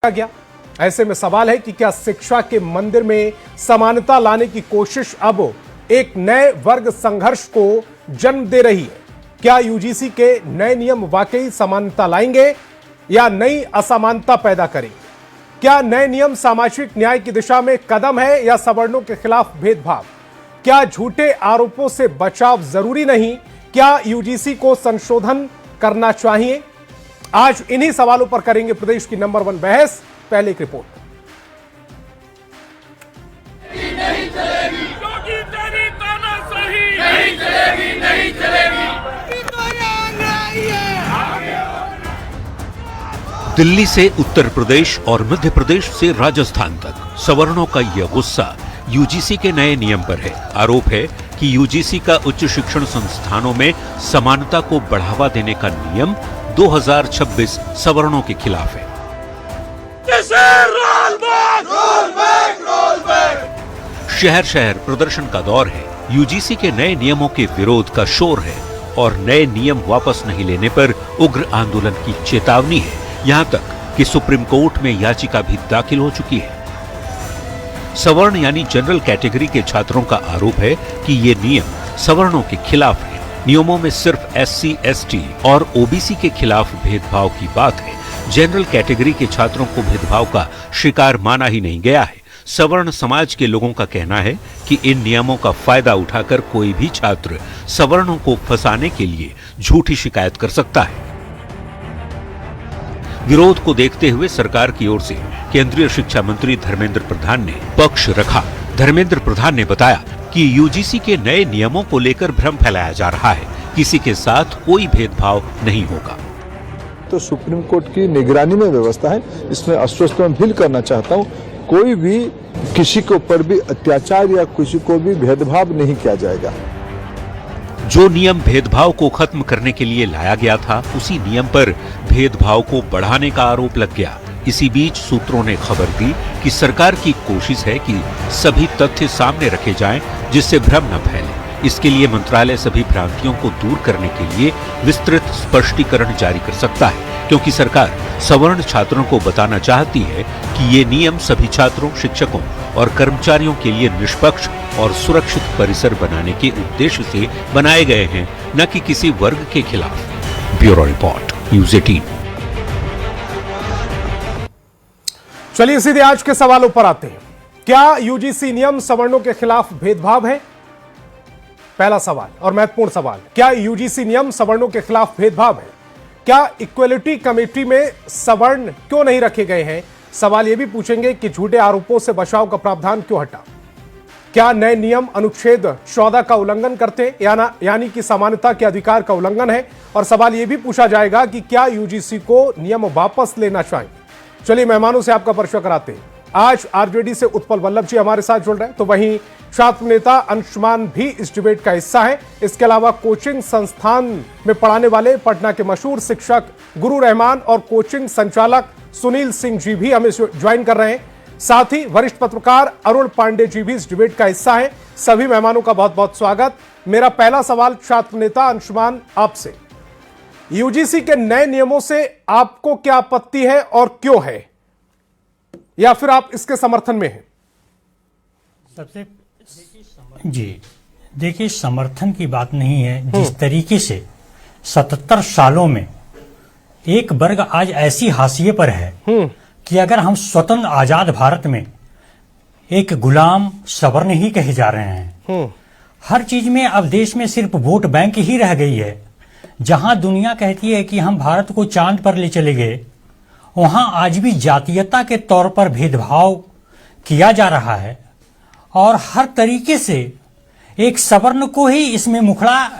गया। ऐसे में सवाल है कि क्या शिक्षा के मंदिर में समानता लाने की कोशिश अब एक नए वर्ग संघर्ष को जन्म दे रही है? क्या यूजीसी के नए नियम वाकई समानता लाएंगे या नई असमानता पैदा करेंगे? क्या नए नियम सामाजिक न्याय की दिशा में कदम है या सवर्णों के खिलाफ भेदभाव? क्या झूठे आरोपों से बचाव जरूरी नहीं? क्या यूजीसी को संशोधन करना चाहिए? आज इन्हीं सवालों पर करेंगे प्रदेश की नंबर 1 बहस। पहले एक रिपोर्ट। नहीं चलेगी, क्योंकि तेरी तानाशाही नहीं चलेगी, नहीं चलेगी। दिल्ली से उत्तर प्रदेश और मध्य प्रदेश से राजस्थान तक सवर्णों का यह गुस्सा यूजीसी के नए नियम पर है। आरोप है कि यूजीसी का उच्च शिक्षण संस्थानों में समानता को बढ़ावा देने का नियम 2026 सवर्णों के खिलाफ है। शहर शहर प्रदर्शन का दौर है। यूजीसी के नए नियमों के विरोध का शोर है और नए नियम वापस नहीं लेने पर उग्र आंदोलन की चेतावनी है। यहां तक कि सुप्रीम कोर्ट में याचिका भी दाखिल हो चुकी है। सवर्ण यानी जनरल कैटेगरी के छात्रों का आरोप है कि ये नियम सवर्णों के खिलाफ है। नियमों में सिर्फ एससी, एसटी और ओबीसी के खिलाफ भेदभाव की बात है। जनरल कैटेगरी के छात्रों को भेदभाव का शिकार माना ही नहीं गया है। सवर्ण समाज के लोगों का कहना है कि इन नियमों का फायदा उठाकर कोई भी छात्र सवर्णों को फंसाने के लिए झूठी शिकायत कर सकता है। विरोध को देखते हुए सरकार की ओर से केंद्रीय शिक्षा मंत्री धर्मेंद्र प्रधान ने पक्ष रखा। धर्मेंद्र प्रधान ने बताया कि यूजीसी के नए नियमों को लेकर भ्रम फैलाया जा रहा है। किसी के साथ कोई भेदभाव नहीं होगा। तो सुप्रीम कोर्ट की निगरानी में व्यवस्था है। इसमें आश्वस्त मैं फील करना चाहता हूँ, कोई भी किसी के ऊपर भी अत्याचार या किसी को भी भेदभाव नहीं किया जाएगा। जो नियम भेदभाव को खत्म करने के लिए लाया गया था, उसी नियम पर भेदभाव को बढ़ाने का आरोप लग गया। इसी बीच सूत्रों ने खबर दी कि सरकार की कोशिश है कि सभी तथ्य सामने रखे जाएं, जिससे भ्रम न फैले। इसके लिए मंत्रालय सभी भ्रांतियों को दूर करने के लिए विस्तृत स्पष्टीकरण जारी कर सकता है, क्योंकि सरकार सवर्ण छात्रों को बताना चाहती है कि ये नियम सभी छात्रों, शिक्षकों और कर्मचारियों के लिए निष्पक्ष और सुरक्षित परिसर बनाने के उद्देश्य से बनाए गए हैं, न कि किसी वर्ग के खिलाफ। Bureau report, news 18। चलिए सीधे आज के सवालों पर आते हैं। क्या यूजीसी नियम सवर्णों के खिलाफ भेदभाव है? पहला सवाल और महत्वपूर्ण सवाल, क्या यूजीसी नियम सवर्णों के खिलाफ भेदभाव है? क्या इक्वलिटी कमेटी में सवर्ण क्यों नहीं रखे गए हैं? सवाल यह भी पूछेंगे कि झूठे आरोपों से बचाव का प्रावधान क्यों हटा? क्या नए नियम अनुच्छेद 14 का उल्लंघन करते यानी कि समानता के अधिकार का उल्लंघन है? और सवाल यह भी पूछा जाएगा कि क्या यूजीसी को नियम वापस लेना चाहिए? चलिए मेहमानों से आपका परिचय कराते हैं। आज आरजेडी से उत्पल वल्लभ जी हमारे साथ जुड़ रहे हैं, तो वहीं छात्र नेता अंशुमान भी इस डिबेट का हिस्सा है। इसके अलावा कोचिंग संस्थान में पढ़ाने वाले पटना के मशहूर शिक्षक गुरु रहमान और कोचिंग संचालक सुनील सिंह जी भी हमें ज्वाइन कर रहे हैं। साथ ही वरिष्ठ पत्रकार अरुण पांडे जी भी इस डिबेट का हिस्सा है। सभी मेहमानों का बहुत बहुत स्वागत। मेरा पहला सवाल छात्र नेता अंशुमान आपसे, यूजीसी के नए नियमों से आपको क्या आपत्ति है और क्यों है, या फिर आप इसके समर्थन में हैं? सबसे जी देखिए, समर्थन की बात नहीं है। जिस तरीके से 77 सालों में एक वर्ग आज ऐसी हाशिए पर है कि अगर हम स्वतंत्र आजाद भारत में एक गुलाम सवर्ण ही कहे जा रहे हैं। हर चीज में अब देश में सिर्फ वोट बैंक ही रह गई है। जहां दुनिया कहती है कि हम भारत को चांद पर ले चले गए, वहां आज भी जातीयता के तौर पर भेदभाव किया जा रहा है और हर तरीके से एक सवर्ण को ही इसमें मुखड़ा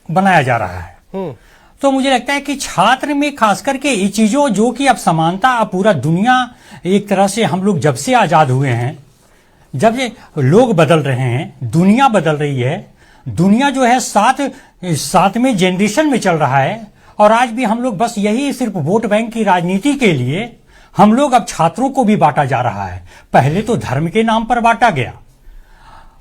बनाया जा रहा है। तो मुझे लगता है कि छात्र में खास करके ये चीजों, जो कि अब समानता, अब पूरा दुनिया एक तरह से, हम लोग जब से आजाद हुए हैं, जब ये लोग बदल रहे हैं, दुनिया बदल रही है। दुनिया जो है सातवें जनरेशन में चल रहा है और आज भी हम लोग बस यही सिर्फ वोट बैंक की राजनीति के लिए हम लोग अब छात्रों को भी बांटा जा रहा है। पहले तो धर्म के नाम पर बांटा गया,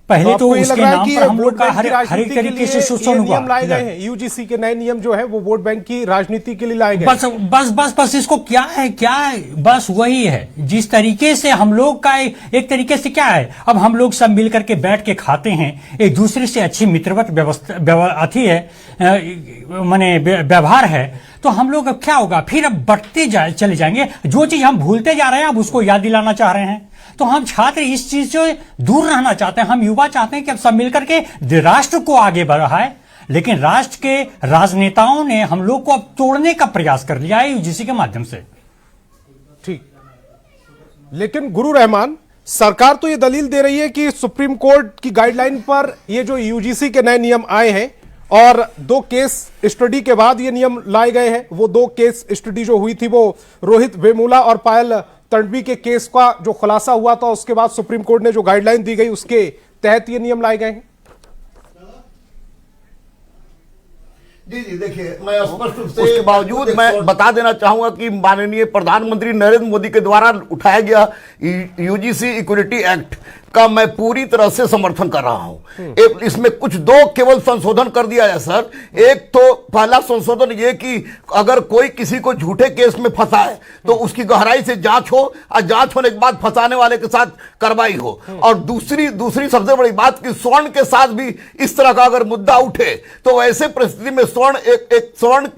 पहले तो आपको ये लग उसके रहा है नाम कि पर हम वोट लोग का बैंक की हर राजनीति एक के तरीके लिए से ये शोषण हुआ। नियम लाए गए हैं, यूजीसी के नए नियम जो है वो वोट बैंक की राजनीति के लिए लाए गए। बस बस बस बस इसको क्या है बस वही है जिस तरीके से हम लोग का एक तरीके से क्या है, अब हम लोग सब मिलकर के बैठ के खाते हैं, एक दूसरे से अच्छी मित्रवत व्यवस्था माने व्यवहार है, तो हम लोग अब क्या होगा, फिर अब बढ़ते चले जाएंगे। जो चीज हम भूलते जा रहे हैं अब उसको याद दिलाना चाह रहे हैं। तो हम छात्र इस चीज से दूर रहना चाहते हैं, हम युवा चाहते हैं कि अब सब मिलकर के राष्ट्र को आगे बढ़ाए, लेकिन राष्ट्र के राजनेताओं ने हम लोग को अब तोड़ने का प्रयास कर लिया है यूजीसी के माध्यम से। ठीक, लेकिन गुरु रहमान, सरकार तो ये दलील दे रही है कि सुप्रीम कोर्ट की गाइडलाइन पर ये जो यूजीसी के नए नियम आए हैं और 2 केस स्टडी के बाद ये नियम लाए गए हैं। वो 2 केस स्टडी जो हुई थी वो रोहित वेमुला और पायल तडवी के केस का जो खुलासा हुआ था, उसके बाद सुप्रीम कोर्ट ने जो गाइडलाइन दी गई उसके तहत ये नियम लाए गए हैं। जी देखिए, मैं स्पष्ट रूप से उसके बावजूद मैं बता देना चाहूंगा कि माननीय प्रधानमंत्री नरेंद्र मोदी के द्वारा उठाया गया यूजीसी इक्विटी एक्ट का मैं पूरी तरह से समर्थन कर रहा हूं। इसमें कुछ 2 केवल संशोधन कर दिया है सर। एक तो पहला संशोधन ये कि अगर कोई किसी को झूठे केस में फंसा है तो उसकी गहराई से जांच हो और जांच होने के बाद फंसाने वाले के साथ कार्रवाई हो। और दूसरी सबसे बड़ी बात कि स्वर्ण के साथ भी इस तरह का अगर मुद्दा उठे तो ऐसे परिस्थिति में एक स्वर्ण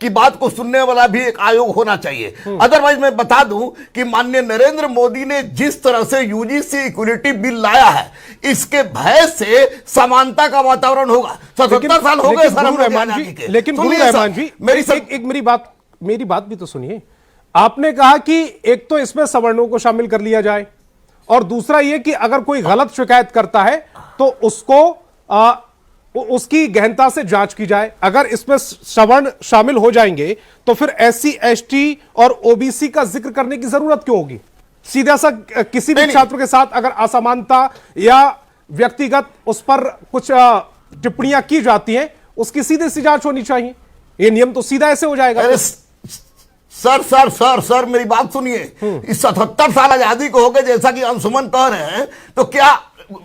की बात को सुनने वाला भी एक आयोग होना चाहिए। अदरवाइज मैं बता दूं कि माननीय नरेंद्र मोदी ने जिस तरह से यूजीसी इक्विटी बिल लाया है, इसके भय से समानता का वातावरण होगा। 77 साल हो गए सर गुरु रहमान जी, मेरी बात भी तो सुनिए। आपने कहा कि एक तो इसमें सवर्णों को शामिल कर लिया जाए और दूसरा यह कि अगर कोई गलत शिकायत करता है तो उसको उसकी गहनता से जांच की जाए। अगर इसमें सवर्ण शामिल हो जाएंगे तो फिर SC ST और OBC का जिक्र करने की जरूरत क्यों होगी? सीधा सा किसी भी छात्र के साथ अगर असमानता या व्यक्तिगत उस पर कुछ टिप्पणियां की जाती हैं, उसकी सीधे सी जांच होनी चाहिए। ये नियम तो सीधा ऐसे हो जाएगा। सर मेरी बात सुनिए। इस 77 साल आजादी को हो गए, जैसा कि अंशुमन कह रहे हैं, तो क्या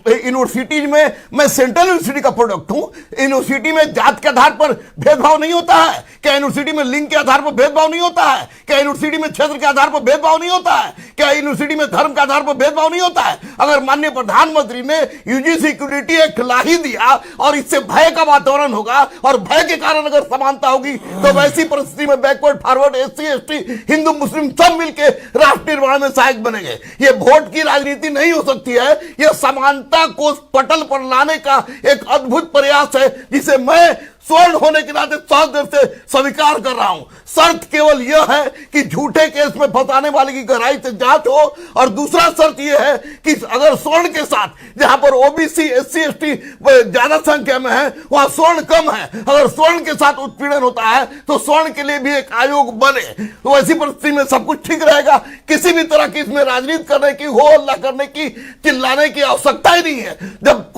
यूनिवर्सिटी में, मैं सेंट्रल यूनिवर्सिटी का प्रोडक्ट हूं, यूनिवर्सिटी में जात के आधार पर भेदभाव नहीं होता है क्या? यूनिवर्सिटी में लिंग के आधार पर भेदभाव नहीं होता है क्या? यूनिवर्सिटी में क्षेत्र के आधार पर भेदभाव नहीं होता है क्या? यूनिवर्सिटी में धर्म के आधार पर भेदभाव नहीं होता है? अगर माननीय प्रधानमंत्री ने यूजीसी इक्विटी एक्ट ला ही दिया और इससे भय का वातावरण होगा और भय के कारण अगर समानता होगी तो वैसी परिस्थिति में backward forward SC ST Hindu Muslim सब मिलकर राष्ट्र निर्माण में सहायक बनेंगे। ये वोट की राजनीति नहीं हो सकती है, यह समानता को पटल पर लाने का एक अद्भुत प्रयास है जिसे मैं स्वर्ण होने के नाते साथ देर से स्वीकार कर रहा हूं। शर्त केवल यह है कि झूठे केस में फंसाने वाले की गहराई से जांच हो, और दूसरा शर्त यह है कि अगर स्वर्ण के साथ जहां पर OBC SC ST ज्यादा संख्या में है वहां स्वर्ण कम है, अगर स्वर्ण के साथ उत्पीड़न होता है तो स्वर्ण के लिए भी एक आयोग बने, तो ऐसी परिस्थिति में सब कुछ ठीक रहेगा। किसी भी तरह की इसमें राजनीति करने की, हो हल्ला करने की, चिल्लाने की आवश्यकता ही नहीं है। जब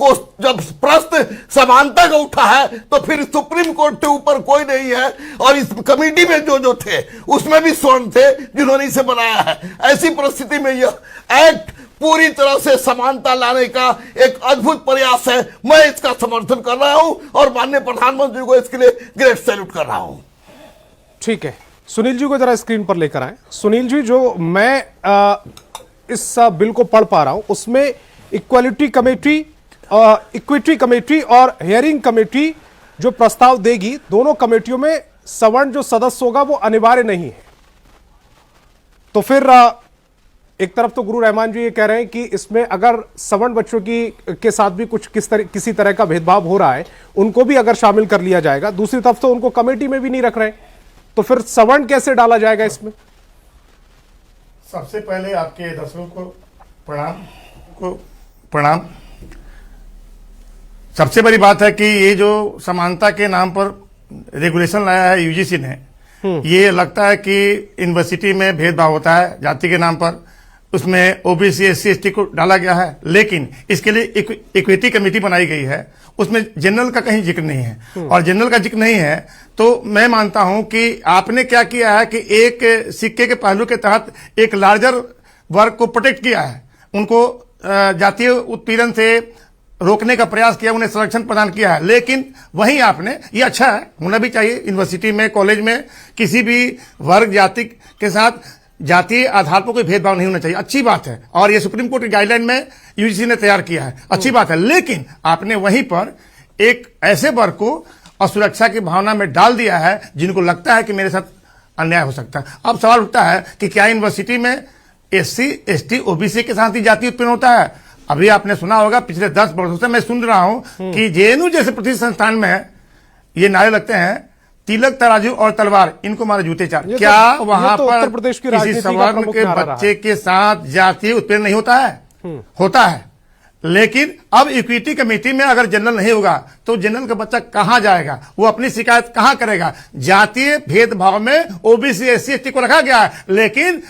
प्रश्न समानता का उठा है तो फिर सुप्रीम कोर्ट के ऊपर कोई नहीं है, और इस कमेटी में जो थे उसमें भी स्वर्ण थे जिन्होंने इसे बनाया है। ऐसी परिस्थिति में यह एक्ट पूरी तरह से समानता लाने का एक अद्भुत प्रयास है। मैं इसका समर्थन कर रहा हूं और माननीय प्रधानमंत्री को इसके लिए ग्रेट सैल्यूट कर रहा हूं। ठीक है, सुनील जी को जरा स्क्रीन पर लेकर आए। सुनील जी, जो मैं इस बिल को पढ़ पा रहा हूं उसमें इक्विटी कमेटी और हियरिंग कमेटी जो प्रस्ताव देगी, दोनों कमेटियों में सवर्ण जो सदस्य होगा वो अनिवार्य नहीं है। तो फिर एक तरफ तो गुरु रहमान जी ये कह रहे हैं कि इसमें अगर सवर्ण बच्चों के साथ भी किसी तरह का भेदभाव हो रहा है, उनको भी अगर शामिल कर लिया जाएगा। दूसरी तरफ तो उनको कमेटी में भी नहीं रख रहे, तो फिर सवर्ण कैसे डाला जाएगा इसमें? सबसे पहले आपके दर्शकों को प्रणाम। सबसे बड़ी बात है कि ये जो समानता के नाम पर रेगुलेशन लाया है यूजीसी ने, ये लगता है कि यूनिवर्सिटी में भेदभाव होता है जाति के नाम पर, उसमें OBC SC ST को डाला गया है, लेकिन इसके लिए इक्विटी कमेटी बनाई गई है, उसमें जनरल का कहीं जिक्र नहीं है। और जनरल का जिक्र नहीं है तो मैं मानता हूं कि आपने क्या किया है कि एक सिक्के के पहलू के तहत एक लार्जर वर्ग को प्रोटेक्ट किया है, उनको जातीय उत्पीड़न से रोकने का प्रयास किया, उन्हें संरक्षण प्रदान किया है। लेकिन वहीं आपने, ये अच्छा है, होना भी चाहिए, यूनिवर्सिटी में, कॉलेज में किसी भी वर्ग जाति के साथ जातीय आधार पर कोई भेदभाव नहीं होना चाहिए, अच्छी बात है। और ये सुप्रीम कोर्ट की गाइडलाइन में यूजीसी ने तैयार किया है, अच्छी बात है। लेकिन आपने वहीं पर एक ऐसे वर्ग को असुरक्षा की भावना में डाल दिया है जिनको लगता है कि मेरे साथ अन्याय हो सकता है। अब सवाल उठता है कि क्या यूनिवर्सिटी में SC, ST, OBC के साथ ही जाति उत्पन्न होता है? अभी आपने सुना होगा, पिछले 10 वर्षों से मैं सुन रहा हूं कि JNU जैसे प्रतिष्ठित संस्थान में ये नारे लगते हैं, तिलक, तराजू और तलवार, इनको मारे जूते चार। क्या वहां पर उत्तर प्रदेश की किसी राजनीति का सवर्ण प्रमुख के नारा बच्चे के साथ जातीय उत्पीड़न नहीं होता है? होता है। लेकिन अब इक्विटी कमेटी में अगर जनरल नहीं होगा तो जनरल का बच्चा कहां जाएगा? वो अपनी शिकायत कहां करेगा? जातीय भेदभाव में OBC, SC, ST को रखा गया है, लेकिन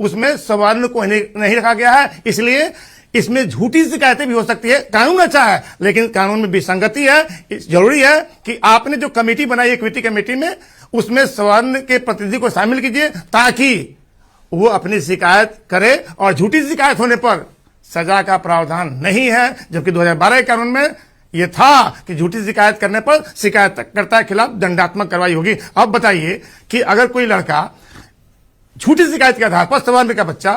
उसमें सवर्ण को नहीं रखा गया है। इसलिए इसमें झूठी शिकायतें भी हो सकती है। कानून अच्छा है, लेकिन कानून में विसंगति है। जरूरी है कि आपने जो कमेटी बनाई इक्विटी कमेटी में, उसमें सवर्ण के प्रतिनिधि को शामिल कीजिए ताकि वो अपनी शिकायत करे, और झूठी शिकायत होने पर सजा का प्रावधान नहीं है, जबकि 2012 के कानून में यह था कि झूठी शिकायत करने पर शिकायतकर्ता के खिलाफ दंडात्मक कार्रवाई होगी। अब बताइए कि अगर कोई लड़का झूठी शिकायत के आधार पर सवर्ण का बच्चा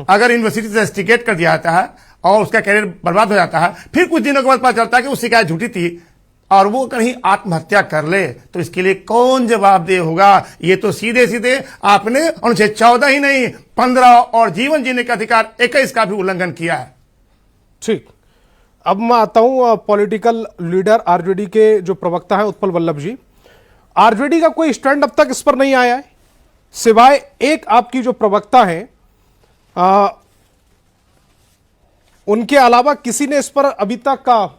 अगर यूनिवर्सिटी से रस्टिकेट कर दिया जाता है और उसका कैरियर बर्बाद हो जाता है, फिर कुछ दिनों के बाद पता चलता है कि वो शिकायत झूठी थी और वो कहीं आत्महत्या कर ले, तो इसके लिए कौन जवाबदेह होगा? ये तो सीधे सीधे आपने अनुच्छेद 14 ही नहीं, 15 और जीवन जीने का अधिकार 21 का भी उल्लंघन किया है। ठीक, अब मैं आता हूं पॉलिटिकल लीडर आरजेडी के जो प्रवक्ता है उत्पल वल्लभ जी। आरजेडी का कोई स्टैंड अब तक इस पर नहीं आया है, सिवाय एक आपकी जो प्रवक्ता है उनके अलावा किसी ने इस पर अभी तक का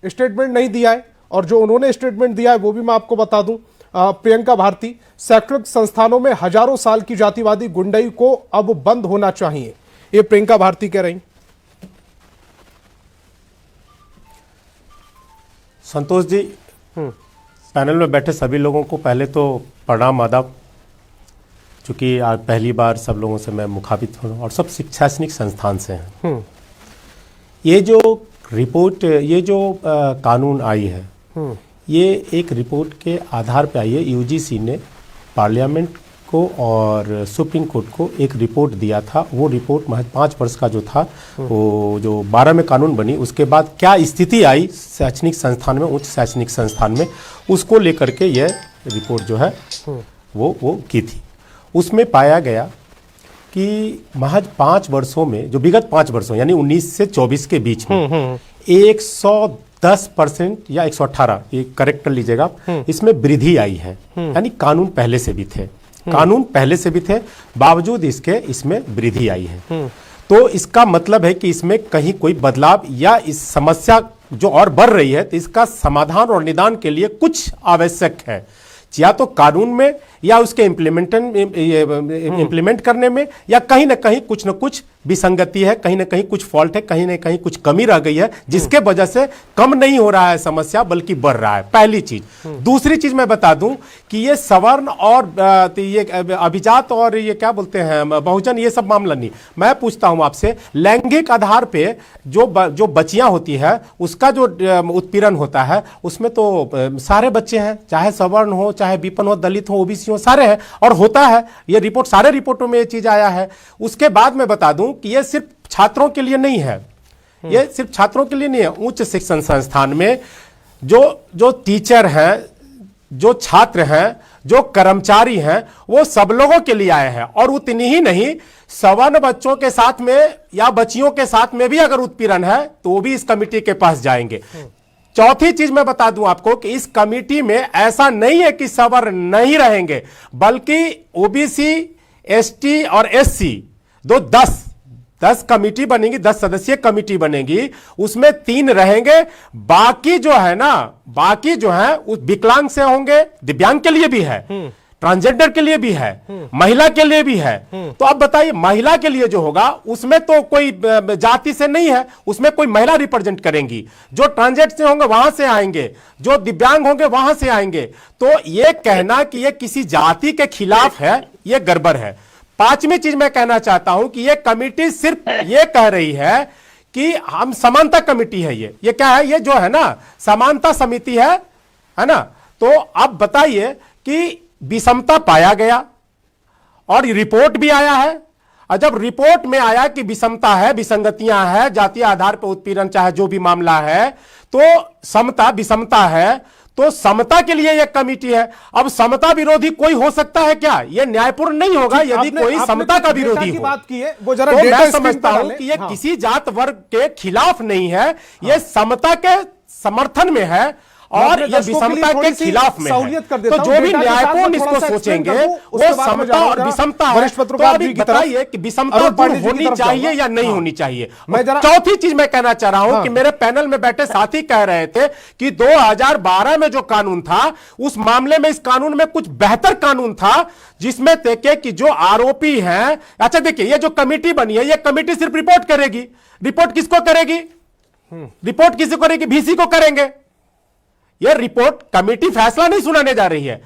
स्टेटमेंट नहीं दिया है। और जो उन्होंने स्टेटमेंट दिया है वो भी मैं आपको बता दूं, प्रियंका भारती, शैक्षणिक संस्थानों में हजारों साल की जातिवादी गुंडाई को अब बंद होना चाहिए, ये प्रियंका भारती कह रही। संतोष जी, पैनल में बैठे सभी लोगों को पहले तो प्रणाम, आदाब। चूंकि आज पहली बार सब लोगों से मैं मुखातिब हूँ और सब शैक्षणिक संस्थान से हैं। ये जो रिपोर्ट, ये जो कानून आई है, ये एक रिपोर्ट के आधार पे आई है। यूजीसी ने पार्लियामेंट को और सुप्रीम कोर्ट को एक रिपोर्ट दिया था। वो रिपोर्ट महज 5 वर्ष का जो था, वो जो 12 में कानून बनी, उसके बाद क्या स्थिति आई शैक्षणिक संस्थान में, उच्च शैक्षणिक संस्थान में, उसको लेकर के यह रिपोर्ट जो है वो की थी। उसमें पाया गया कि महज 5 वर्षों में, जो विगत 5 वर्षों यानी 19 से 24 के बीच में 110% या 118, ये करेक्ट कर लीजिएगा, इसमें वृद्धि आई है। यानी कानून पहले से भी थे, कानून पहले से भी थे, बावजूद इसके इसमें वृद्धि आई है। तो इसका मतलब है कि इसमें कहीं कोई बदलाव या इस समस्या जो और बढ़ रही है, तो इसका समाधान और निदान के लिए कुछ आवश्यक है, या तो कानून में या उसके इम्प्लीमेंट करने में, या कहीं ना कहीं कुछ न कुछ विसंगति है, कहीं ना कहीं कुछ फॉल्ट है, कहीं ना कहीं कुछ कमी रह गई है, जिसके वजह से कम नहीं हो रहा है समस्या बल्कि बढ़ रहा है। पहली चीज। दूसरी चीज मैं बता दूं कि ये सवर्ण और ये अभिजात और ये क्या बोलते हैं बहुजन, ये सब मामला नहीं। मैं पूछता हूं आपसे, लैंगिक आधार पे जो बच्चियां होती है उसका जो उत्पीड़न होता है, उसमें तो सारे बच्चे हैं, चाहे सवर्ण हो, चाहे विपन्न हो, दलित हो, ओबीसी हो, सारे हैं, और होता है। ये रिपोर्ट, सारे रिपोर्टों में ये चीज आया है। उसके बाद मैं बता दूं कि ये सिर्फ छात्रों के लिए नहीं है, ये सिर्फ छात्रों के लिए नहीं है। उच्च शिक्षण संस्थान में जो टीचर हैं, जो छात्र हैं, जो कर्मचारी हैं, वो सब लोगों के लिए आए हैं। और उतनी ही नहीं, सवर्ण बच्चों के साथ में या बच्चियों के साथ में भी अगर उत्पीड़न है तो वो भी इस कमेटी के पास जाएंगे। चौथी चीज मैं बता दूं आपको कि इस कमेटी में ऐसा नहीं है कि सवर्ण नहीं रहेंगे, बल्कि ओबीसी, एसटी और एससी 10 कमेटी बनेगी, 10 सदस्यीय कमेटी बनेगी। उसमें 3 रहेंगे, बाकी जो है ना, बाकी जो है उस विकलांग से होंगे, दिव्यांग के लिए भी है, ट्रांसजेंडर के लिए भी है, महिला के लिए भी है। तो अब बताइए, महिला के लिए जो होगा उसमें तो कोई जाति से नहीं है, उसमें कोई महिला रिप्रेजेंट करेंगी। जो ट्रांसजेंडर से होंगे वहां से आएंगे, जो दिव्यांग होंगे वहां से आएंगे। तो ये कहना कि ये किसी जाति के खिलाफ है, ये गड़बड़ है। 5वीं चीज मैं कहना चाहता हूं कि ये कमेटी सिर्फ ये कह रही है कि हम समानता कमेटी है, ये क्या है, ये जो है ना समानता समिति है ना। तो अब बताइए कि विषमता पाया गया और रिपोर्ट भी आया है, और जब रिपोर्ट में आया कि विषमता है, विसंगतियां है, जातीय आधार पर उत्पीड़न चाहे जो भी मामला है, तो समता विषमता है, तो समता के लिए एक कमेटी है। अब समता विरोधी कोई हो सकता है क्या? यह न्यायपूर्ण नहीं होगा यदि कोई समता का विरोधी हो। बात की है वो जरा तो डेटा मैं स्क्रीन समझता पर हूं डालें। कि यह हाँ। किसी जात वर्ग के खिलाफ नहीं है, यह समता के समर्थन में है और यह विषमता के खिलाफ में है। तो जो भी न्यायपूर्ण इसको सोचेंगे वो समता और विषमता है। तो अभी बताइए कि विषमता दूर होनी चाहिए या नहीं होनी चाहिए। चौथी चीज मैं कहना चाह रहा हूं कि मेरे पैनल में बैठे साथी कह रहे थे कि 2012 में जो कानून था उस मामले में इस कानून में कुछ बेहतर कानून था, जिसमें देखे कि जो आरोपी हैं, अच्छा देखिए ये जो कमेटी बनी है, ये कमेटी सिर्फ रिपोर्ट करेगी। रिपोर्ट किसको करेगी? रिपोर्ट किसको करेगी? VC को करेंगे। यह रिपोर्ट कमेटी फैसला नहीं सुनाने जा रही है,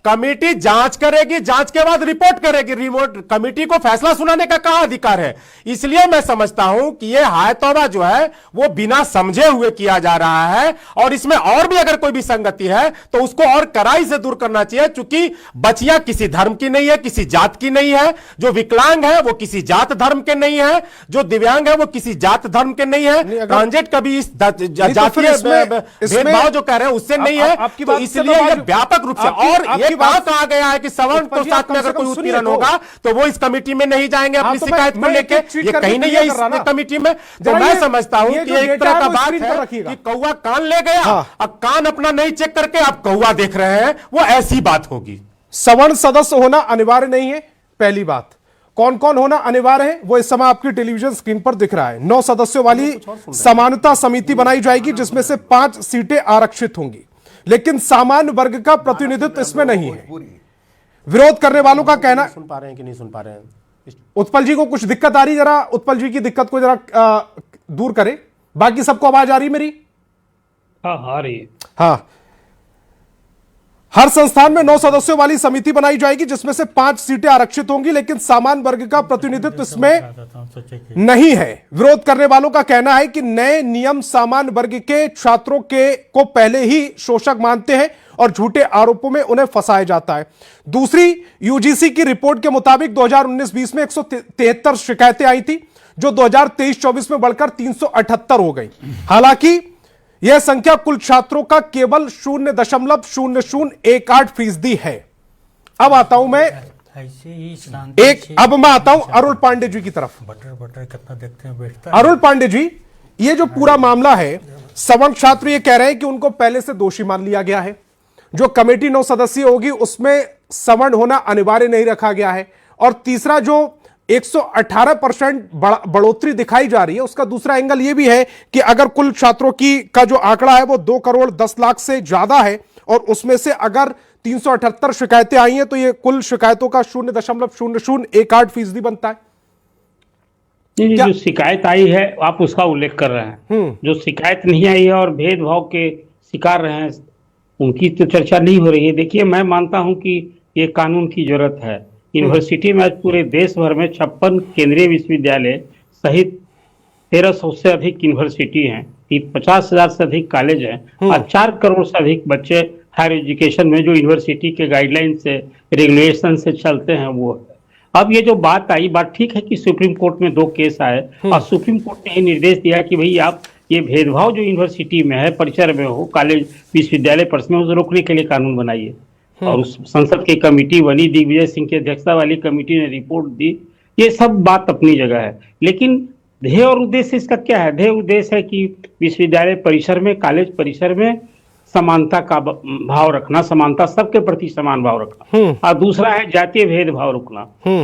कमेटी जांच करेगी, जांच के बाद रिपोर्ट करेगी। रिपोर्ट कमेटी को फैसला सुनाने का कहां अधिकार है? इसलिए मैं समझता हूं कि यह हाय तौबा जो है वो बिना समझे हुए किया जा रहा है, और इसमें और भी अगर कोई भी संगति है तो उसको और कड़ाई से दूर करना चाहिए। चूंकि बचिया किसी धर्म की नहीं है, किसी जात की नहीं है, जो विकलांग है वो किसी जात धर्म के नहीं है, जो दिव्यांग है वो किसी जात धर्म के नहीं है, ट्रांजिट कभी इस जातीय भेदभाव जो कह रहे हैं उससे नहीं है। तो इसलिए यह व्यापक रूप से, और बात आ गया है कि सवर्ण के साथ में अगर कोई उत्पीड़न होगा तो वो इस कमेटी में नहीं जाएंगे अपनी शिकायत को लेके। ये कहीं नहीं है इस कमेटी में। तो मैं समझता हूं कि एक तरह का बात है कि कौवा कान ले गया, अब कान अपना नहीं चेक करके आप कौवा देख रहे हैं, वो ऐसी बात होगी। सवर्ण सदस्य होना अनिवार्य नहीं है, पहली बात। कौन कौन होना अनिवार्य है वो इस समय आपकी टेलीविजन स्क्रीन पर दिख रहा है। 9 सदस्यों वाली समानता समिति बनाई जाएगी जिसमें से 5 सीटें आरक्षित होंगी, लेकिन सामान्य वर्ग का प्रतिनिधित्व इसमें नहीं है। विरोध करने वालों का कहना, सुन पा रहे हैं कि नहीं सुन पा रहे हैं? उत्पल जी को कुछ दिक्कत आ रही, जरा उत्पल जी की दिक्कत को जरा दूर करें। बाकी सबको आवाज आ रही मेरी? हाँ आ रही है। हाँ, हर संस्थान में 9 सदस्यों वाली समिति बनाई जाएगी जिसमें से 5 सीटें आरक्षित होंगी, लेकिन सामान्य वर्ग का प्रतिनिधित्व इसमें नहीं है। विरोध करने वालों का कहना है कि नए नियम सामान्य वर्ग के छात्रों को पहले ही शोषक मानते हैं और झूठे आरोपों में उन्हें फंसाया जाता है। दूसरी, यूजीसी की रिपोर्ट के मुताबिक 2019-20 में 173 शिकायतें आई थी, जो 2023-24 में बढ़कर 378 हो गई। हालांकि यह संख्या कुल छात्रों का केवल 0.0018% है। अब आता हूं मैं अब मैं आता हूं अरुण पांडे जी की तरफ। बटर कितना देखते हैं बैठता अरुण पांडे जी, ये जो पूरा मामला है, सवर्ण छात्र ये कह रहे हैं कि उनको पहले से दोषी मान लिया गया है। जो कमेटी 9 सदस्यीय होगी उसमें सवर्ण होना अनिवार्य नहीं रखा गया है। और तीसरा, जो 118% बढ़ोतरी दिखाई जा रही है, उसका दूसरा एंगल यह भी है कि अगर कुल छात्रों का जो आंकड़ा है वो 2 करोड़ 10 लाख से ज्यादा है, और उसमें से अगर 378 शिकायतें आई हैं तो ये कुल शिकायतों का 0.0018% बनता है। जो शिकायत आई है आप उसका उल्लेख कर रहे हैं। जो शिकायत नहीं आई है और भेदभाव के शिकार रहे हैं उनकी तो चर्चा नहीं हो रही है। देखिए, मैं मानता हूं कि ये कानून की जरूरत है। यूनिवर्सिटी में आज पूरे देश भर में 56 केंद्रीय विश्वविद्यालय सहित 1300 से अधिक यूनिवर्सिटी हैं, 50,000 से अधिक कॉलेज हैं और 4 करोड़ से अधिक बच्चे हायर एजुकेशन में जो यूनिवर्सिटी के गाइडलाइन से, रेगुलेशन से चलते हैं वो है। अब ये जो बात आई, बात ठीक है कि सुप्रीम कोर्ट में 2 केस आए और सुप्रीम कोर्ट ने ये निर्देश दिया कि भाई आप ये भेदभाव जो यूनिवर्सिटी में है, परिसर में हो, कॉलेज विश्वविद्यालय परिसर में, उसे रोकने के लिए कानून बनाइए। और उस संसद की कमेटी बनी, दिग्विजय सिंह की अध्यक्षता वाली कमेटी ने रिपोर्ट दी। ये सब बात अपनी जगह है, लेकिन ध्येय और उद्देश्य इसका क्या है? ध्येय उद्देश्य है कि विश्वविद्यालय परिसर में, कॉलेज परिसर में समानता का भाव रखना, समानता सबके प्रति समान भाव रखना, और दूसरा है जातीय भेदभाव रोकना।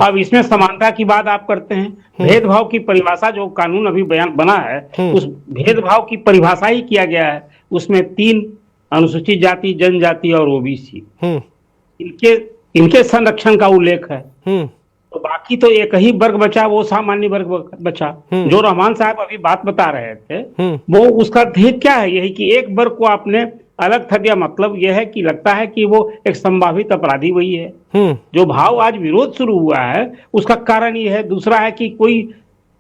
अब इसमें समानता की बात आप करते हैं, भेदभाव की परिभाषा जो कानून अभी बना है उस भेदभाव की परिभाषा ही किया गया है। उसमें 3 अनुसूचित जाति, जनजाति और ओबीसी, इनके संरक्षण का उल्लेख है। तो बाकी तो एक ही वर्ग बचा, वो सामान्य वर्ग बचा। जो रहमान साहब अभी बात बता रहे थे वो उसका ध्येय क्या है? यही कि एक वर्ग को आपने अलग कर दिया। मतलब यह है कि लगता है कि वो एक संभावित अपराधी वही है। जो भाव आज विरोध शुरू हुआ है उसका कारण यह है। दूसरा है कि कोई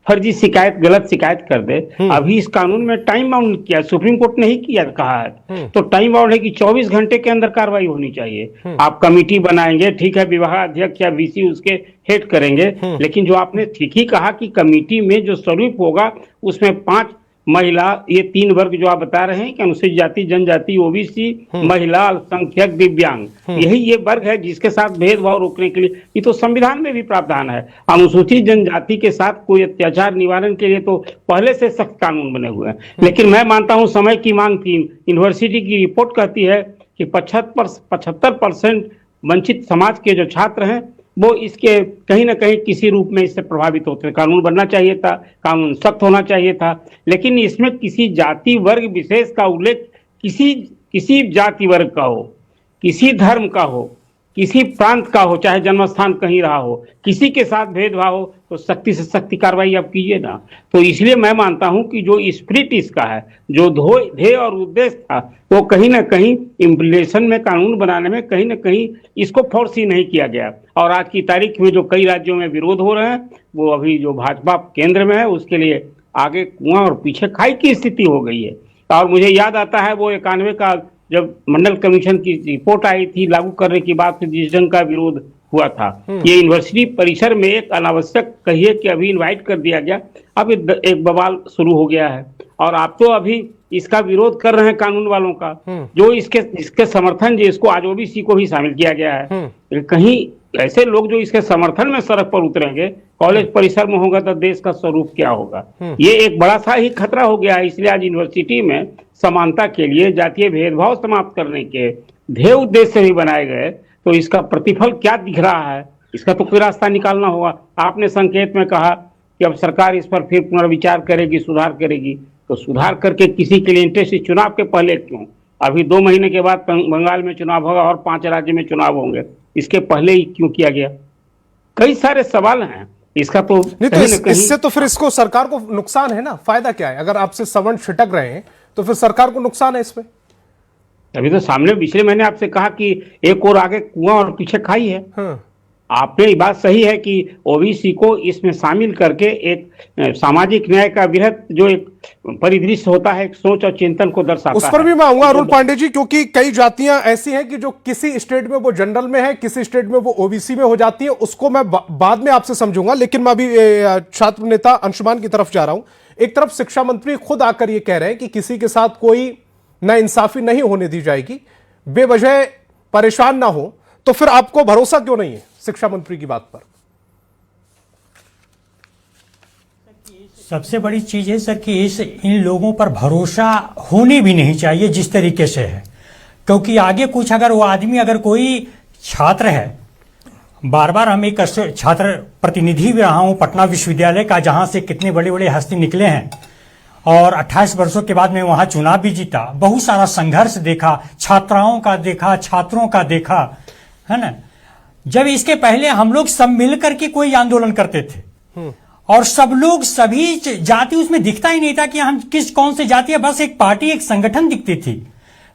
फर्जी शिकायत, गलत शिकायत कर दे। अभी इस कानून में टाइम बाउंड किया, सुप्रीम कोर्ट ने ही किया कहा है, तो टाइम बाउंड है कि 24 घंटे के अंदर कार्रवाई होनी चाहिए। आप कमेटी बनाएंगे, ठीक है, विभागाध्यक्ष या वीसी उसके हेड करेंगे, लेकिन जो आपने ठीक ही कहा कि कमेटी में जो स्वरूप होगा उसमें 5 महिला, ये 3 वर्ग जो आप बता रहे हैं कि अनुसूचित जाति, जनजाति, ओबीसी, महिला, अल्पसंख्यक, दिव्यांग, यही ये वर्ग है जिसके साथ भेदभाव रोकने के लिए, ये तो संविधान में भी प्रावधान है। अनुसूचित जनजाति के साथ कोई अत्याचार निवारण के लिए तो पहले से सख्त कानून बने हुए हैं। लेकिन मैं मानता हूं समय की मांग थी। यूनिवर्सिटी की रिपोर्ट कहती है कि 75% वंचित समाज के जो छात्र हैं वो इसके कहीं ना कहीं किसी रूप में इससे प्रभावित होते हैं। कानून बनना चाहिए था, कानून सख्त होना चाहिए था, लेकिन इसमें किसी जाति वर्ग विशेष का उल्लेख, किसी जाति वर्ग का हो, किसी धर्म का हो, किसी प्रांत का हो, चाहे जन्मस्थान कहीं रहा हो, किसी के साथ भेदभाव हो तो सख्ती से सख्ती कार्रवाई आप कीजिए ना। तो इसलिए मैं मानता हूं कि जो स्पिरिट इसका है, जो ध्येय और उद्देश्य था, वो कहीं ना कहीं इम्प्लीमेंटेशन में, कानून बनाने में कहीं ना कहीं इसको फोर्स नहीं किया गया। और आज की तारीख में जो कई राज्यों में विरोध हो रहे हैं, वो अभी जो भाजपा केंद्र में है उसके लिए आगे कुआं और पीछे खाई की स्थिति हो गई है। और मुझे याद आता है वो 91 का जब मंडल कमीशन की रिपोर्ट आई थी, लागू करने की बात से जिस ढंग का विरोध हुआ था, ये यूनिवर्सिटी परिसर में एक अनावश्यक कहिए कि अभी इनवाइट कर दिया गया, अब एक बवाल शुरू हो गया है। और आप तो अभी इसका विरोध कर रहे हैं कानून वालों का, जो इसके समर्थन, जिसको आज ओबीसी को भी शामिल किया गया है। कहीं ऐसे लोग जो इसके समर्थन में सड़क पर उतरेंगे, कॉलेज परिसर में होगा, तो देश का स्वरूप क्या होगा? ये एक बड़ा सा ही खतरा हो गया है। इसलिए आज यूनिवर्सिटी में समानता के लिए, जातीय भेदभाव समाप्त करने के ध्येय उद्देश्य से भी बनाए गए, तो इसका प्रतिफल क्या दिख रहा है, इसका तो कोई रास्ता निकालना होगा। आपने संकेत में कहा कि अब सरकार इस पर फिर पुनर्विचार करेगी, सुधार करेगी, तो सुधार करके किसी के लिए इंटरेस्ट चुनाव के पहले क्यों? अभी 2 महीने के बाद बंगाल में चुनाव होगा और 5 राज्य में चुनाव होंगे, इसके पहले ही क्यों किया गया? कई सारे सवाल हैं। इसका तो नहीं, तो इससे तो फिर इसको सरकार को नुकसान है ना, फायदा क्या है? अगर आपसे सवर्ण छिटक रहे हैं तो फिर सरकार को नुकसान है इसमें। अभी तो सामने पिछले महीने आपसे कहा कि एक और आगे कुआं और पीछे खाई है। आपने ये बात सही है कि ओबीसी को इसमें शामिल करके एक सामाजिक न्याय का वृहत जो एक परिदृश्य होता है, एक सोच और चिंतन को दर्शाता है। उस पर भी मैं आऊंगा अरुण पांडे जी, क्योंकि कई जातियां ऐसी हैं कि जो किसी स्टेट में वो जनरल में है, किसी स्टेट में वो ओबीसी में हो जाती है। उसको मैं बाद में आपसे समझूंगा, लेकिन मैं अभी छात्र नेता अंशुमान की तरफ जा रहा हूं। एक तरफ शिक्षा मंत्री खुद आकर ये कह रहे हैं कि किसी के साथ कोई नाइंसाफी नहीं होने दी जाएगी, बेवजह परेशान ना हो, तो फिर आपको भरोसा क्यों नहीं है शिक्षा मंत्री की बात पर? सबसे बड़ी चीज है सर कि इन लोगों पर भरोसा होने भी नहीं चाहिए जिस तरीके से है, क्योंकि आगे कुछ अगर वो आदमी, अगर कोई छात्र है, बार बार हम एक छात्र प्रतिनिधि भी रहा हूं पटना विश्वविद्यालय का, जहां से कितने बड़े बड़े हस्ती निकले हैं, और 28 वर्षों के बाद मैं वहां चुनाव भी जीता। बहुत सारा संघर्ष देखा, छात्राओं का देखा, छात्रों का देखा, है ना। जब इसके पहले हम लोग सब मिलकर के कोई आंदोलन करते थे और सब लोग, सभी जाति, उसमें दिखता ही नहीं था कि हम कौन से जाति है, बस एक पार्टी, एक संगठन दिखती थी।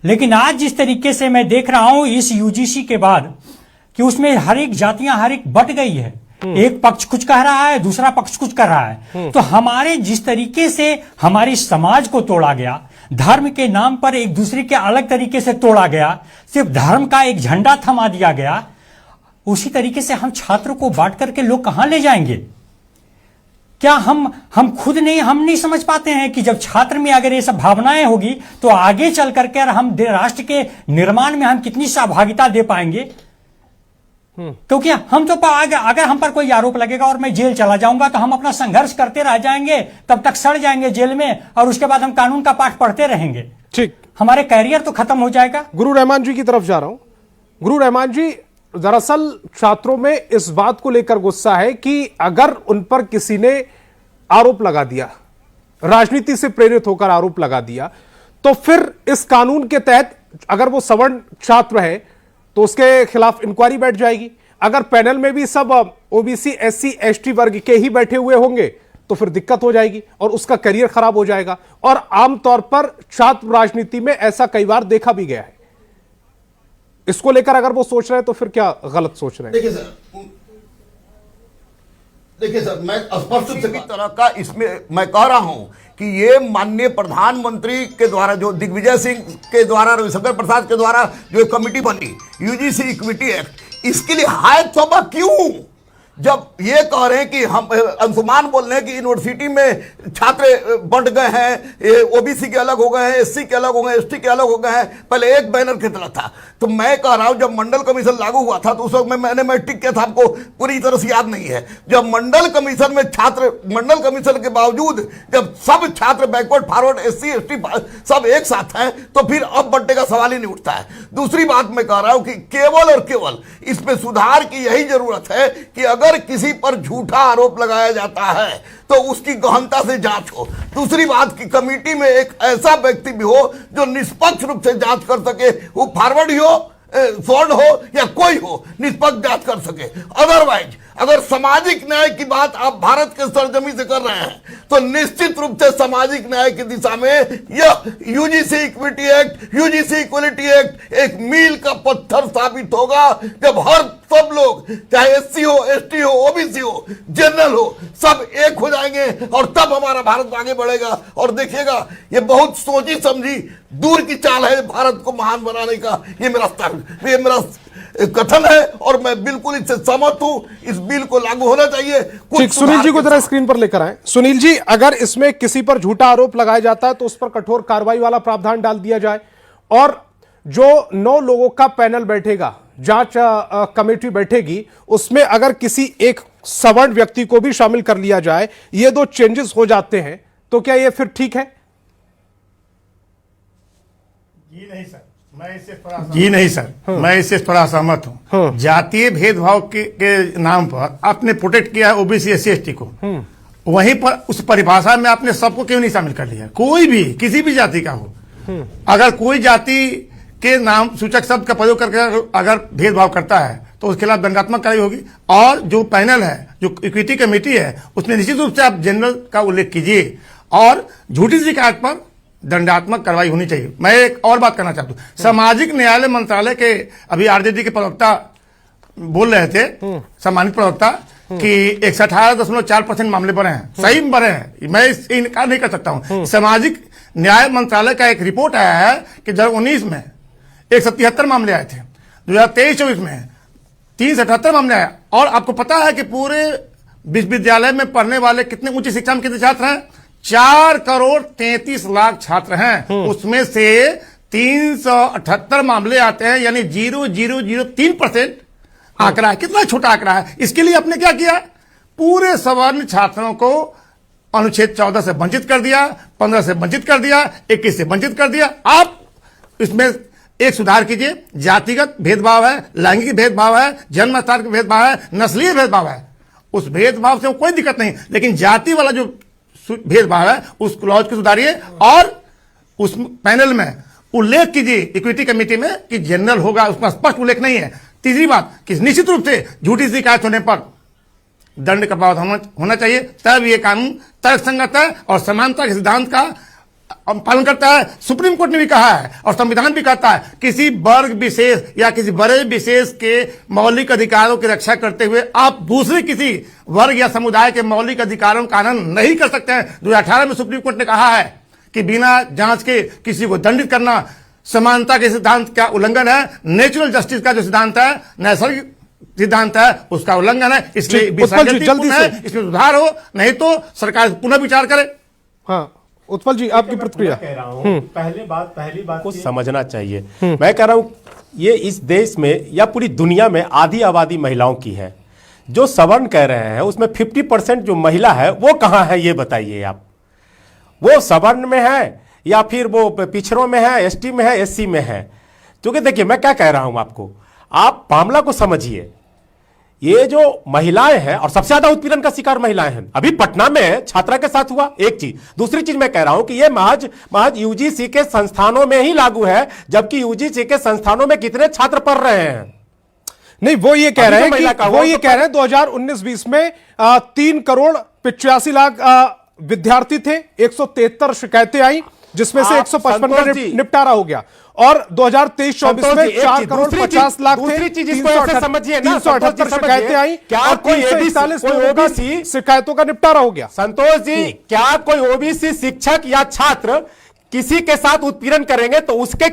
लेकिन आज जिस तरीके से मैं देख रहा हूं इस यूजीसी के बाद कि उसमें हर एक जातियां हर एक बट गई है, एक पक्ष कुछ कह रहा है, दूसरा पक्ष कुछ कर रहा है। तो हमारे जिस तरीके से हमारी समाज को तोड़ा गया, धर्म के नाम पर एक दूसरे के अलग तरीके से तोड़ा गया, सिर्फ धर्म का एक झंडा थमा दिया गया, उसी तरीके से हम छात्रों को बांट करके लोग कहां ले जाएंगे? क्या हम खुद नहीं समझ पाते हैं कि जब छात्र में अगर ये सब भावनाएं होगी तो आगे चल करके हम राष्ट्र के निर्माण में हम कितनी सहभागिता दे पाएंगे? क्योंकि हम तो अगर हम पर कोई आरोप लगेगा और मैं जेल चला जाऊंगा तो हम अपना संघर्ष करते रह जाएंगे, तब तक सड़ जाएंगे जेल में, और उसके बाद हम कानून का पाठ पढ़ते रहेंगे। ठीक, हमारे कैरियर तो खत्म हो जाएगा। गुरु रहमान जी की तरफ जा रहा हूं। गुरु रहमान जी, दरअसल छात्रों में इस बात को लेकर गुस्सा है कि अगर उन पर किसी ने आरोप लगा दिया, राजनीति से प्रेरित होकर आरोप लगा दिया, तो फिर इस कानून के तहत अगर वो सवर्ण छात्र है तो उसके खिलाफ इंक्वायरी बैठ जाएगी। अगर पैनल में भी सब ओबीसी, एससी, एसटी वर्ग के ही बैठे हुए होंगे तो फिर दिक्कत हो जाएगी और उसका करियर खराब हो जाएगा। और आमतौर पर छात्र राजनीति में ऐसा कई बार देखा भी गया है। इसको लेकर अगर वो सोच रहे हैं तो फिर क्या गलत सोच रहे हैं? देखिए सर, देखिए सर, मैं स्पष्ट रूप से तरह का इसमें मैं कह रहा हूं कि ये माननीय प्रधानमंत्री के द्वारा, जो दिग्विजय सिंह के द्वारा, रविशंकर प्रसाद के द्वारा जो एक कमेटी बनी यूजीसी इक्विटी एक्ट, इसके लिए हाय तौबा क्यों? जब ये कह रहे हैं कि हम अंशुमान बोल रहे हैं कि यूनिवर्सिटी में छात्र बंट गए हैं, ओबीसी के अलग हो गए हैं, एससी के अलग हो गए, एसटी के अलग हो गए हैं, पहले एक बैनर के तहत था। तो मैं कह रहा हूं जब मंडल कमीशन लागू हुआ था तो उस वक्त मैंने टिक किया था, आपको पूरी तरह से याद नहीं है। जब मंडल कमीशन में मंडल कमीशन के बावजूद जब सब छात्र बैकवर्ड फॉरवर्ड एससी एसटी सब एक साथ हैं तो फिर अब बंटने का सवाल ही नहीं उठता है। दूसरी बात मैं कह रहा हूं कि केवल और केवल इसमें सुधार की यही जरूरत है कि अगर किसी पर झूठा आरोप लगाया जाता है तो उसकी गहनता से जांच हो। दूसरी बात की कमेटी में एक ऐसा व्यक्ति भी हो जो निष्पक्ष रूप से जांच कर सके, वो फॉरवर्ड हो, स्वर्ण हो या कोई हो, निष्पक्ष जांच कर सके। अदरवाइज अगर सामाजिक न्याय की बात आप भारत के सरजमी से कर रहे हैं तो निश्चित रूप से सामाजिक न्याय की दिशा में यह UGC equity act, UGC equality act एक मील का पत्थर साबित होगा। जब हर सब लोग, चाहे एससी हो, एसटी हो, ओबीसी हो, जनरल हो, सब एक हो जाएंगे और तब हमारा भारत आगे बढ़ेगा। और देखिएगा, ये बहुत सोची समझी दूर की चाल है भारत को महान बनाने का। ये मेरा कथन है और मैं बिल्कुल इससे सहमत हूं। इस बिल को लागू होना चाहिए। ठीक, सुनील जी को जरा स्क्रीन पर लेकर आए। सुनील जी, अगर इसमें किसी पर झूठा आरोप लगाया जाता है तो उस पर कठोर कार्रवाई वाला प्रावधान डाल दिया जाए, और जो 9 लोगों का पैनल बैठेगा, जांच कमेटी बैठेगी, उसमें अगर किसी एक सवर्ण व्यक्ति को भी शामिल कर लिया जाए, ये 2 चेंजेस हो जाते हैं, तो क्या ये फिर ठीक है? जी नहीं सर, मैं इससे थोड़ा सहमत हूँ। जातीय भेदभाव के नाम पर आपने प्रोटेक्ट किया है ओबीसी एससी एसटी को, वहीं पर उस परिभाषा में आपने सबको क्यों नहीं शामिल कर लिया? कोई भी किसी भी जाति का हो, अगर कोई जाति के नाम सूचक शब्द का प्रयोग करके अगर भेदभाव करता है तो उसके खिलाफ दंडात्मक कार्रवाई होगी। और जो पैनल है, जो इक्विटी कमेटी है, उसमें निश्चित रूप से आप जनरल का उल्लेख कीजिए और झूठी शिकायत पर दंडात्मक कार्रवाई होनी चाहिए। मैं एक और बात करना चाहता हूँ, सामाजिक न्यायालय मंत्रालय के अभी आरजेडी के प्रवक्ता बोल रहे थे, सम्मानित प्रवक्ता, कि 18.4% मामले बढ़े हैं। सही बढ़े हैं, मैं इससे इनकार नहीं कर सकता हूँ। सामाजिक न्याय मंत्रालय का एक रिपोर्ट आया है कि 2019 में 177 मामले आए थे, 2023-24 में 378 मामले आए। और आपको पता है कि पूरे विश्वविद्यालय में पढ़ने वाले कितने उच्च शिक्षा में कितने छात्र हैं? 4,33,00,000 छात्र हैं। उसमें से 378 मामले आते हैं, यानी 0.003% आंकड़ा है। कितना छोटा आंकड़ा है। इसके लिए आपने क्या किया? पूरे सवर्ण छात्रों को अनुच्छेद 14 से वंचित कर दिया, 15 से वंचित कर दिया, 21 से वंचित कर दिया। आप इसमें एक सुधार कीजिए। जातिगत भेदभाव है, लैंगिक भेदभाव है, जन्म स्थान का भेदभाव है, नस्लीय भेदभाव है, उस भेदभाव से कोई दिक्कत नहीं, लेकिन जाति वाला जो भेदभाव है उस क्लॉज को सुधारिए और उस पैनल में उल्लेख कीजिए इक्विटी कमेटी में कि जनरल होगा, उसका स्पष्ट उल्लेख नहीं है। तीसरी बात कि निश्चित रूप से झूठी शिकायत होने पर दंड का प्रावधान होना चाहिए, तब यह कानून तर्कसंगत है और समानता के सिद्धांत का पालन करता है। सुप्रीम कोर्ट ने भी कहा है और संविधान भी कहता है, किसी वर्ग विशेष या किसी बड़े विशेष के मौलिक अधिकारों की रक्षा करते हुए आप दूसरे किसी वर्ग या समुदाय के मौलिक अधिकारों का हनन नहीं कर सकते हैं। 2018 में सुप्रीम कोर्ट ने कहा है कि बिना जांच के किसी को दंडित करना समानता के सिद्धांत का उल्लंघन है। नेचुरल जस्टिस का जो सिद्धांत है, नैसर्गिक सिद्धांत है, उसका उल्लंघन है। इसलिए इसमें सुधार हो, नहीं तो सरकार पुनः विचार करे। हाँ, उत्पल जी, आपकी प्रतिक्रिया? कह रहा हूं, पहली बात को समझना चाहिए। मैं कह रहा हूं, ये इस देश में या पूरी दुनिया में आधी आबादी महिलाओं की है। जो सवर्ण कह रहे हैं उसमें 50% जो महिला है वो कहां है, ये बताइए आप। वो सवर्ण में है या फिर वो पिछड़ों में है, एसटी में है, एससी में है? क्योंकि देखिए, मैं क्या कह रहा हूं आपको, आप मामला को समझिए। ये जो महिलाएं हैं, और सबसे ज्यादा उत्पीड़न का शिकार महिलाएं हैं। अभी पटना में छात्रा के साथ हुआ, एक चीज। दूसरी चीज मैं कह रहा हूं कि ये महज यूजीसी के संस्थानों में ही लागू है, जबकि यूजीसी के संस्थानों में कितने छात्र पढ़ रहे हैं? नहीं, वो ये कह रहे हैं कि 2019-20 में 3 करोड़ 85 लाख विद्यार्थी थे, 173 शिकायतें आई, जिसमें से आप 155 का संतोष जी, निपटारा हो गया, और 2023-24 में 4 करोड़ 50 लाख थे, दूसरी चीज इसको ऐसे समझिए ना, 378 शिकायतें आई, क्या और कोई 341 कोई लोगों का ओबीसी शिकायतों का निपटारा हो गया। संतोष जी, क्या कोई ओबीसी शिक्षक या छात्र किसी के साथ उत्पीड़न करेंगे तो उसके